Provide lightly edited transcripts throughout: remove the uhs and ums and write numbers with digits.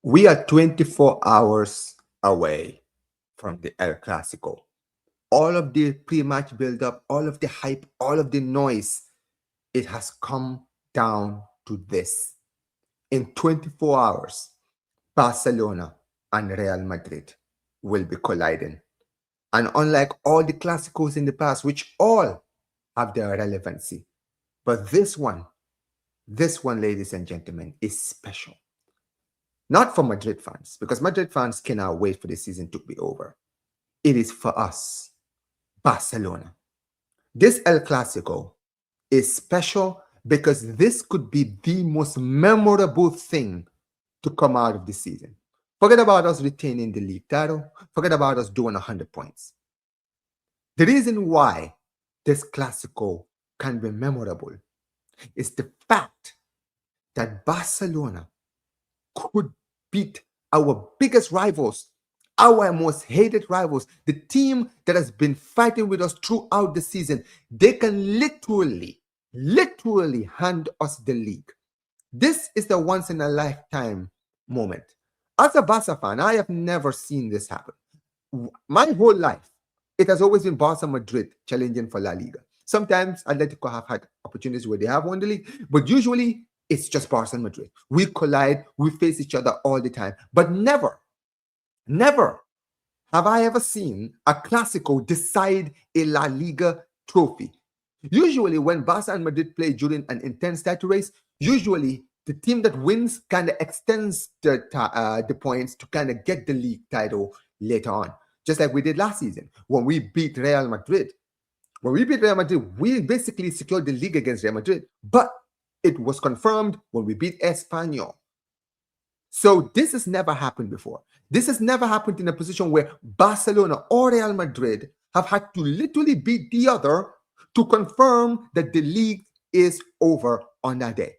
We are 24 hours away from the El Clasico. All of the pre-match build-up, all of the hype, all of the noise, it has come down to this. In 24 hours, Barcelona and Real Madrid will be colliding. And unlike all the Clásicos in the past, which all have their relevancy, but this one, ladies and gentlemen, is special. Not for Madrid fans, because Madrid fans cannot wait for the season to be over. It is for us, Barcelona. This El Clasico is special because this could be the most memorable thing to come out of the season. Forget about us retaining the league title. Forget about us doing 100 points. The reason why this Clásico can be memorable is the fact that Barcelona could beat our biggest rivals, our most hated rivals, the team that has been fighting with us throughout the season. They can literally hand us the league. This is the once in a lifetime moment. As a Barca fan, I have never seen this happen. My whole life, it has always been Barca Madrid challenging for La Liga. Sometimes Atletico have had opportunities where they have won the league, but usually it's just Barca and Madrid. We collide, we face each other all the time, but never have I ever seen a Clásico decide a La Liga trophy. Usually when Barca and Madrid play during an intense title race, usually the team that wins kind of extends the points to kind of get the league title later on. Just like we did last season when we beat Real Madrid. When we beat Real Madrid, we basically secured the league against Real Madrid. But it was confirmed when we beat Espanyol. So this has never happened before. This has never happened in a position where Barcelona or Real Madrid have had to literally beat the other to confirm that the league is over on that day.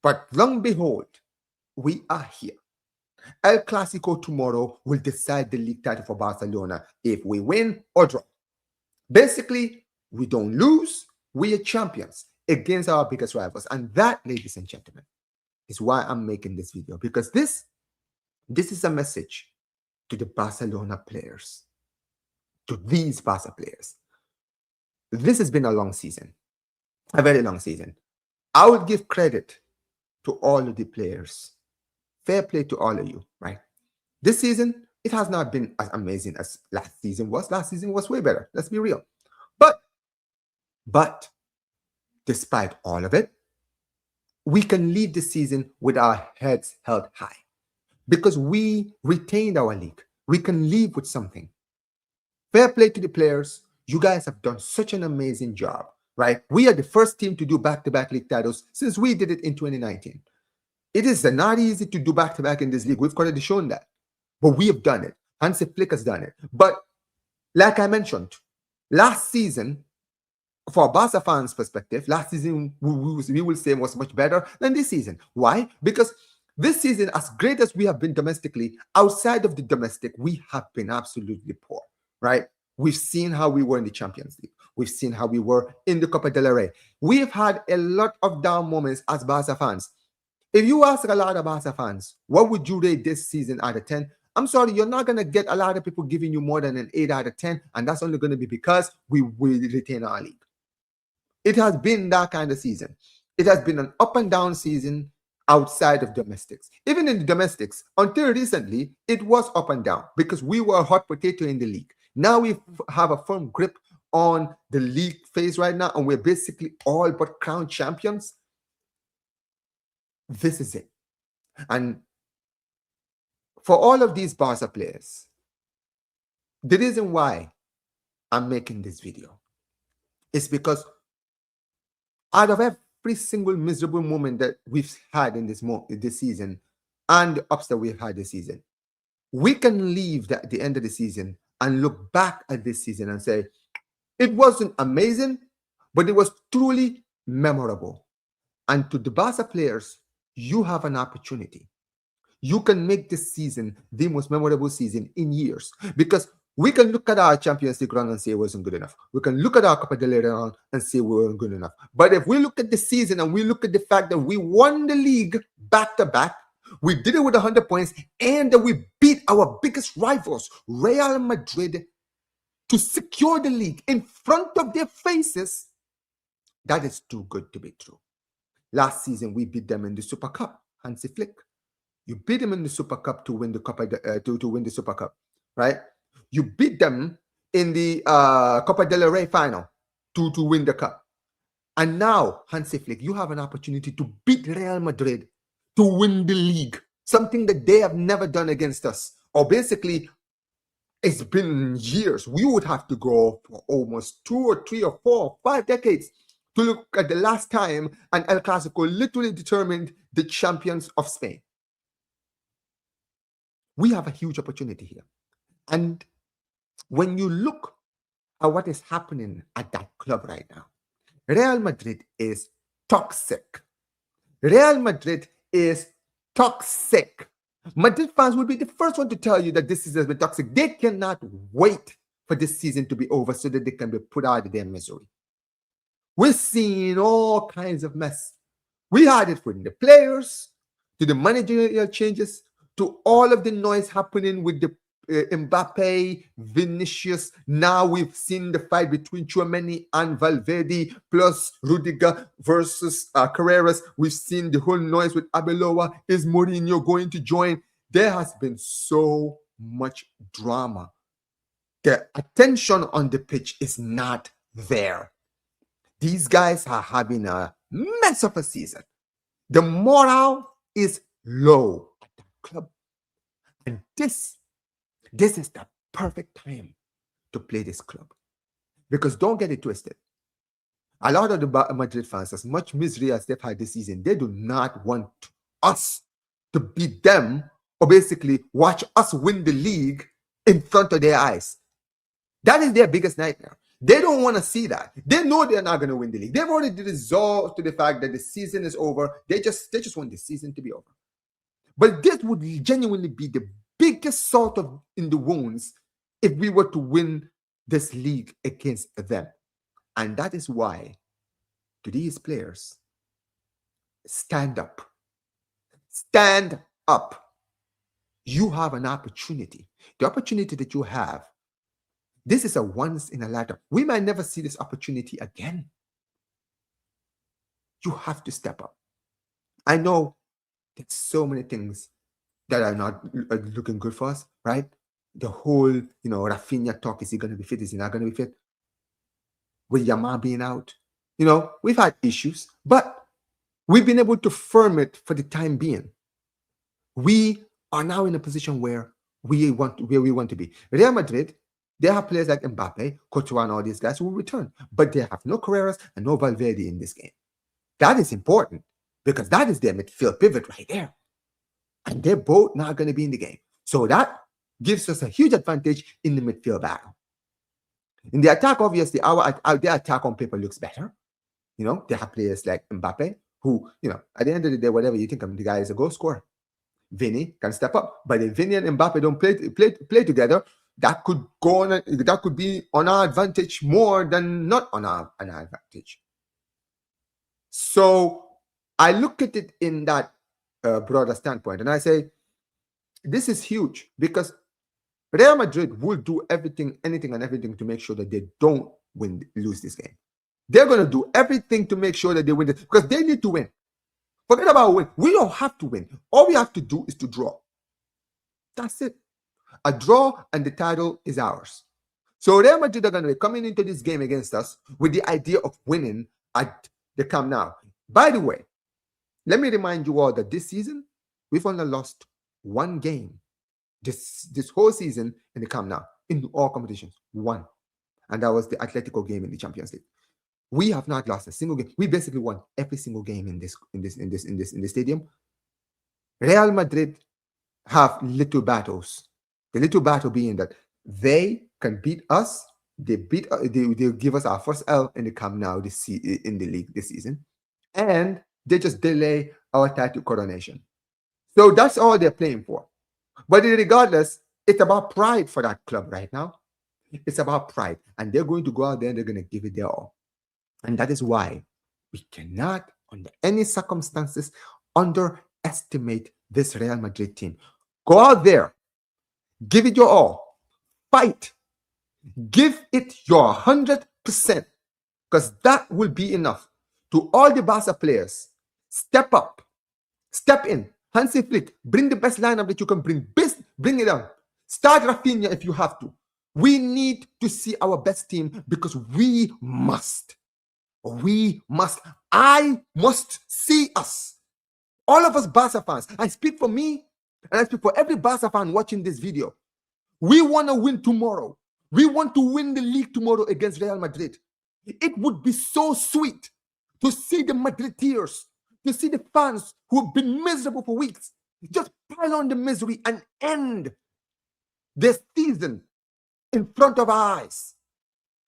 But long behold, we are here. El Clásico tomorrow will decide the league title for Barcelona if we win or draw. Basically, we don't lose, we are champions against our biggest rivals. And that, ladies and gentlemen, is why I'm making this video. Because this is a message to the Barcelona players, to these Barca players. This has been a long season, a very long season. I would give credit to all of the players. Fair play to all of you, right? This season, it has not been as amazing as last season was. Last season was way better. Let's be real. But despite all of it, we can leave the season with our heads held high because we retained our league. We can leave with something. Fair play to the players. You guys have done such an amazing job, right? We are the first team to do back-to-back league titles since we did it in 2019. It is not easy to do back-to-back in this league. We've already shown that. But we have done it. Hansi Flick has done it. But like I mentioned, last season, for a Barca fans' perspective, last season we will say was much better than this season. Why? Because this season, as great as we have been domestically, outside of the domestic, we have been absolutely poor, right? We've seen how we were in the Champions League. We've seen how we were in the Copa del Rey. We've had a lot of down moments as Barca fans. If you ask a lot of Barca fans, what would you rate this season out of 10? I'm sorry, you're not going to get a lot of people giving you more than an 8 out of 10, and that's only going to be because we will retain our league. It has been that kind of season. It has been an up and down season outside of domestics. Even in the domestics, until recently, it was up and down because we were a hot potato in the league. Now we have a firm grip on the league phase right now, and we're basically all but crowned champions. This is it. And for all of these Barca players, the reason why I'm making this video is because out of every single miserable moment that we've had in this season and the ups that we've had this season, we can leave at the end of the season and look back at this season and say, it wasn't amazing, but it was truly memorable. And to the Barca players, you have an opportunity. You can make this season the most memorable season in years, because we can look at our Champions League run and say it wasn't good enough. We can look at our Copa del Rey run and say we weren't good enough. But if we look at the season and we look at the fact that we won the league back-to-back, We did it with 100 points, and we beat our biggest rivals, Real Madrid, to secure the league in front of their faces. That is too good to be true. Last season, we beat them in the Super Cup. Hansi Flick, you beat them in the Super Cup to win the Copa to win the Super Cup, right? You beat them in the Copa del Rey final to win the cup. And now, Hansi Flick, you have an opportunity to beat Real Madrid to win the league, something that they have never done against us. Or basically, it's been years. We would have to go for almost 2 or 3 or 4 or 5 decades to look at the last time an El Clásico literally determined the champions of Spain. We have a huge opportunity here. And when you look at what is happening at that club right now, Real Madrid is toxic. Real Madrid is toxic. Madrid fans will be the first one to tell you that this season has been toxic. They cannot wait for this season to be over so that they can be put out of their misery. We're seeing all kinds of mess. We had it from the players, to the managerial changes, to all of the noise happening with the Mbappe, Vinicius. Now we've seen the fight between Tchouaméni and Valverde, plus Rudiger versus Carreras. We've seen the whole noise with Arbeloa. Is Mourinho going to join? There has been so much drama. The attention on the pitch is not there. These guys are having a mess of a season. The morale is low at the club. And this is the perfect time to play this club. Because don't get it twisted. A lot of the Madrid fans, as much misery as they've had this season, they do not want us to beat them or basically watch us win the league in front of their eyes. That is their biggest nightmare. They don't want to see that. They know they're not going to win the league. They've already resolved to the fact that the season is over. They just want the season to be over. But this would genuinely be the biggest salt in the wounds if we were to win this league against them. And that is why, to these players, stand up. Stand up. You have an opportunity. The opportunity that you have, this is a once in a lifetime. We might never see this opportunity again. You have to step up. I know there's so many things that are not looking good for us, right? The whole, Raphinha talk, is he going to be fit? Is he not going to be fit? With Yamal being out, we've had issues, but we've been able to firm it for the time being. We are now in a position where we want to be. Real Madrid, they have players like Mbappe, Courtois, and all these guys who will return, but they have no Carreras and no Valverde in this game. That is important because that is their midfield pivot right there. And they're both not going to be in the game. So that gives us a huge advantage in the midfield battle. In the attack, obviously, their attack on paper looks better. They have players like Mbappe, who, at the end of the day, whatever you think of, the guy is a goal scorer. Vinny can step up. But if Vinny and Mbappe don't play together, that could be on our advantage more than not on our advantage. So I look at it in that broader standpoint, and I say, this is huge because Real Madrid will do anything and everything to make sure that they don't lose this game. They're going to do everything to make sure that they win it because they need to win. Forget about win. We don't have to win. All we have to do is to draw. That's it. A draw and the title is ours. So Real Madrid are going to be coming into this game against us with the idea of winning at the Camp Nou. By the way, let me remind you all that this season, we've only lost one game. This whole season in the Camp Nou, in all competitions, one. And that was the Atletico game in the Champions League. We have not lost a single game. We basically won every single game in this stadium. Real Madrid have little battles. The little battle being that they can beat us. They give us our first L in the Camp Nou in the league this season, and they just delay our title coronation. So that's all they're playing for. But regardless, it's about pride for that club right now. It's about pride, and they're going to go out there and they're going to give it their all. And that is why we cannot, under any circumstances, underestimate this Real Madrid team. Go out there, give it your all, fight, give it your 100%, because that will be enough. To all the Barca players, step up, step in. Hansi Flick, bring the best lineup that you can bring. Bring it on. Start Raphinha if you have to. We need to see our best team because we must. We must. I must see us. All of us Barca fans. I speak for me and I speak for every Barca fan watching this video. We want to win tomorrow. We want to win the league tomorrow against Real Madrid. It would be so sweet to see the Madridiers, to see the fans who have been miserable for weeks, just pile on the misery and end this season in front of our eyes.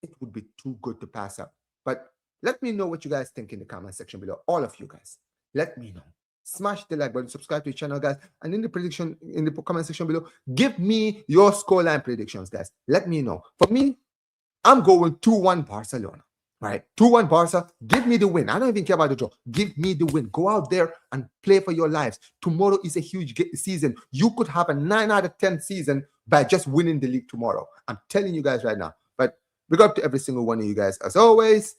It would be too good to pass up. But let me know what you guys think in the comment section below. All of you guys, let me know. Smash the like button, subscribe to the channel, guys, and in the comment section below, give me your scoreline predictions, guys. Let me know. For me, I'm going 2-1 Barcelona. Right, 2-1 Barca. Give me the win. I don't even care about the draw. Give me the win. Go out there and play for your lives. Tomorrow is a huge season. You could have a 9 out of 10 season by just winning the league tomorrow. I'm telling you guys right now. But big up to every single one of you guys. As always,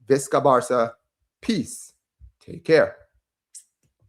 Visca Barca. Peace. Take care.